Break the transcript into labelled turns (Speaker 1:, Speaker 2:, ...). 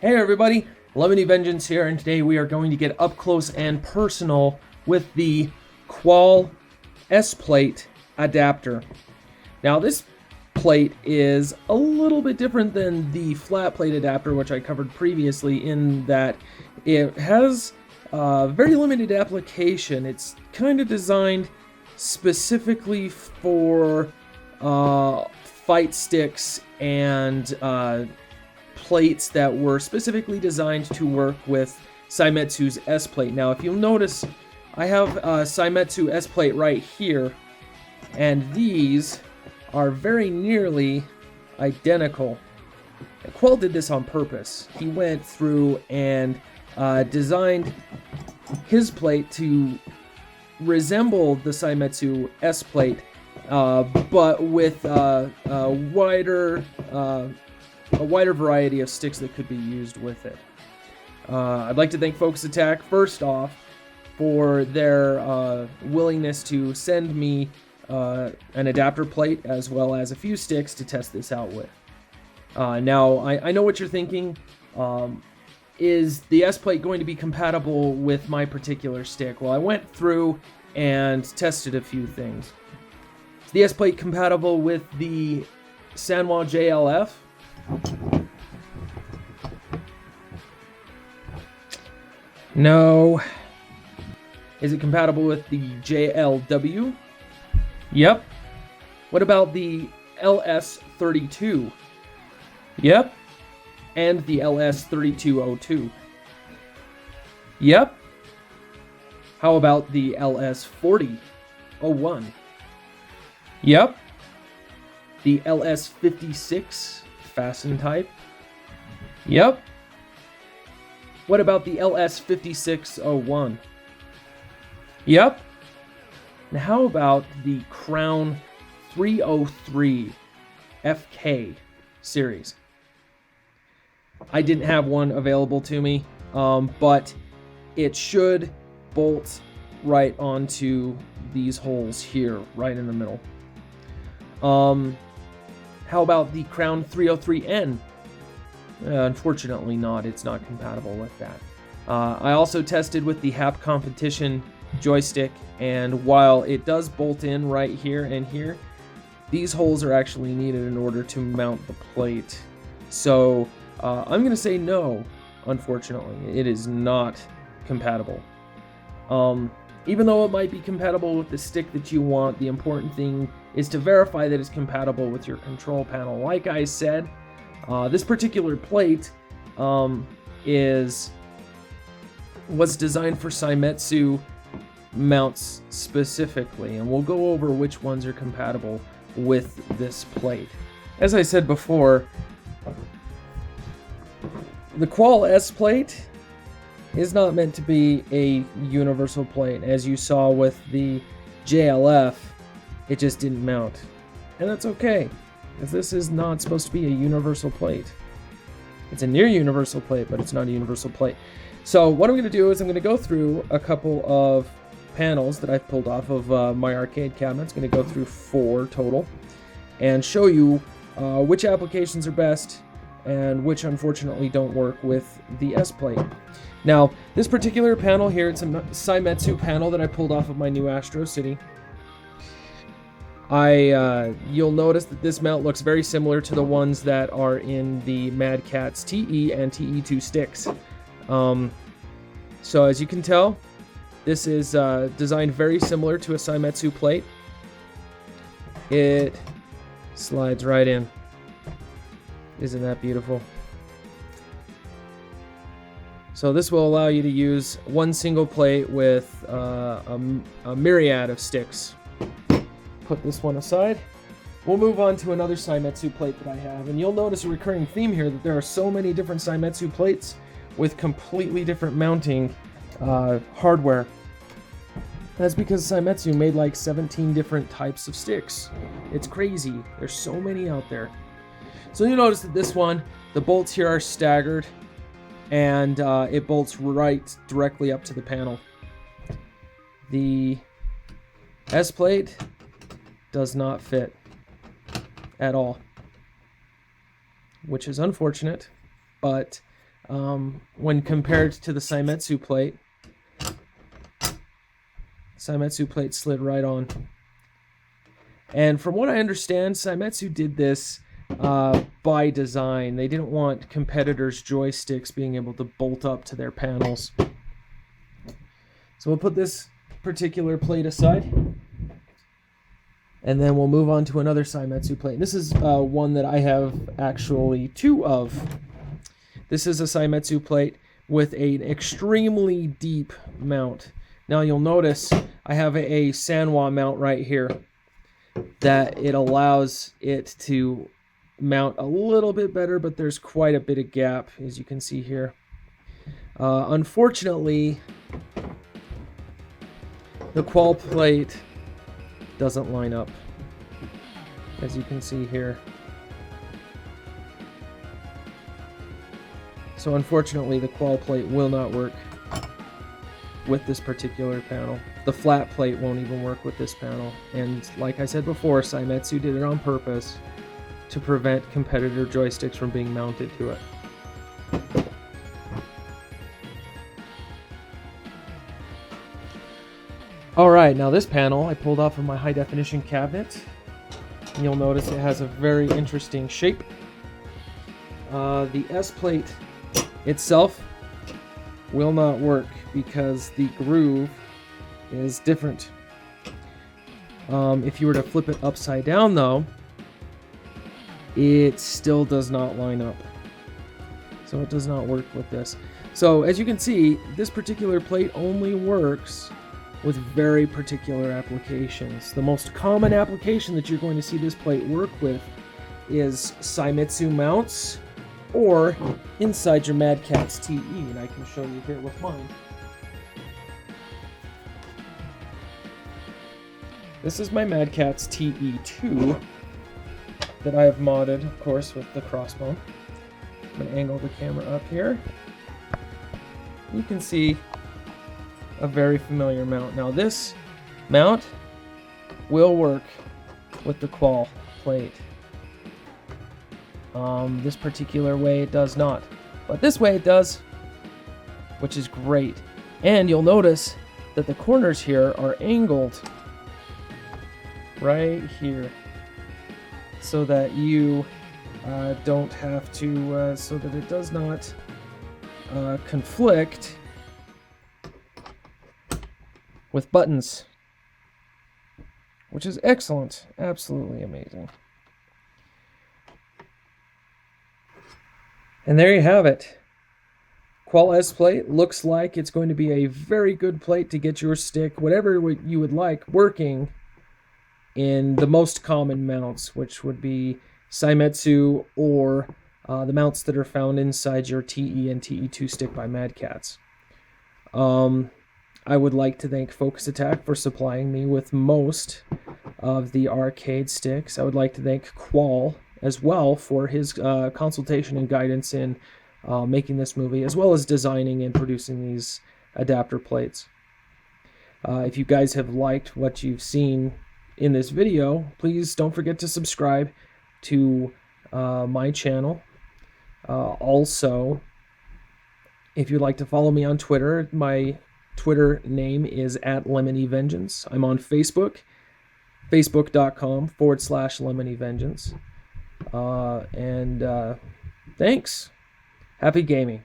Speaker 1: Hey everybody, Lemony Vengeance here, and today we are going to get up close and personal with the Kowal S-Plate adapter. Now this plate is a little bit different than the flat plate adapter, which I covered previously, in that it has very limited application. It's kind of designed specifically for fight sticks and plates that were specifically designed to work with Saimetsu's S-Plate. Now, if you'll notice, I have Saimetsu S-Plate right here, and these are very nearly identical. Kowal did this on purpose. He went through and designed his plate to resemble the Saimetsu S-Plate, but with a wider variety of sticks that could be used with it. I'd like to thank Focus Attack first off for their willingness to send me an adapter plate as well as a few sticks to test this out with. Now, I know what you're thinking. Is the S-Plate going to be compatible with my particular stick? Well, I went through and tested a few things. Is the S-Plate compatible with the Sanwa JLF? No. Is it compatible with the JLW? Yep. What about the LS32? Yep. And the LS3202? Yep. How about the LS4001? Yep. The LS56 fasten type? Yep. What about the LS5601? Yep. And how about the Crown 303 FK series? I didn't have one available to me, but it should bolt right onto these holes here, right in the middle. How about the Crown 303N? Unfortunately not, it's not compatible with that. I also tested with the Hap Competition joystick, and while it does bolt in right here and here, these holes are actually needed in order to mount the plate. So I'm going to say no, unfortunately. It is not compatible. Even though it might be compatible with the stick that you want, the important thing is to verify that it's compatible with your control panel. Like I said, this particular plate was designed for Saimetsu mounts specifically, and we'll go over which ones are compatible with this plate. As I said before, the Kowal S-Plate is not meant to be a universal plate. As you saw with the JLF, it just didn't mount. And that's okay, because this is not supposed to be a universal plate. It's a near universal plate, but it's not a universal plate. So what I'm going to do is I'm going to go through a couple of panels that I've pulled off of my arcade cabinet. It's going to go through 4 total and show you which applications are best and which unfortunately don't work with the S-Plate. Now, this particular panel here, it's a Saimetsu panel that I pulled off of my new Astro City. You'll notice that this mount looks very similar to the ones that are in the Mad Catz TE and TE2 sticks. So as you can tell, this is designed very similar to a Saimetsu plate. It slides right in. Isn't that beautiful? So this will allow you to use one single plate with a myriad of sticks. Put this one aside. We'll move on to another Saimetsu plate that I have, and you'll notice a recurring theme here that there are so many different Saimetsu plates with completely different mounting hardware. That's because Saimetsu made like 17 different types of sticks. It's crazy. There's so many out there. So you'll notice that this one, the bolts here are staggered, and it bolts right directly up to the panel. The S-Plate does not fit at all, which is unfortunate, but when compared to the Saimetsu plate. Saimetsu plate slid right on. And from what I understand, Saimetsu did this by design. They didn't want competitors' joysticks being able to bolt up to their panels. So we'll put this particular plate aside. And then we'll move on to another Saimetsu plate. This is one that I have actually two of. This is a Saimetsu plate with an extremely deep mount. Now you'll notice I have a Sanwa mount right here that it allows it to mount a little bit better, but there's quite a bit of gap, as you can see here. Unfortunately, the Kowal plate doesn't line up, as you can see here. So unfortunately, the Kowal plate will not work with this particular panel. The flat plate won't even work with this panel. And like I said before, Saimetsu did it on purpose to prevent competitor joysticks from being mounted to it. Alright, now this panel I pulled off of my high definition cabinet. You'll notice it has a very interesting shape. The S-Plate itself will not work because the groove is different. If you were to flip it upside down though, it still does not line up. So it does not work with this. So as you can see, this particular plate only works with very particular applications. The most common application that you're going to see this plate work with is Saimetsu mounts or inside your Mad Catz TE, and I can show you here with mine. This is my Mad Catz TE2 that I have modded, of course, with the crossbone. I'm going to angle the camera up here. You can see a very familiar mount. Now this mount will work with the Kowal plate. This particular way it does not, but this way it does, which is great. And you'll notice that the corners here are angled right here so that you don't have to, so that it does not conflict with buttons, which is excellent, absolutely amazing. And there you have it. Kowal S-Plate looks like it's going to be a very good plate to get your stick, whatever you would like, working in the most common mounts, which would be Saimetsu or the mounts that are found inside your TE and TE2 stick by Mad Catz. I would like to thank Focus Attack for supplying me with most of the arcade sticks. I would like to thank Kowal as well for his consultation and guidance in making this movie, as well as designing and producing these adapter plates. If you guys have liked what you've seen in this video, please don't forget to subscribe to my channel. Also, if you'd like to follow me on Twitter, my Twitter name is @LemonyVengeance. I'm on Facebook, facebook.com/LemonyVengeance. Thanks. Happy gaming.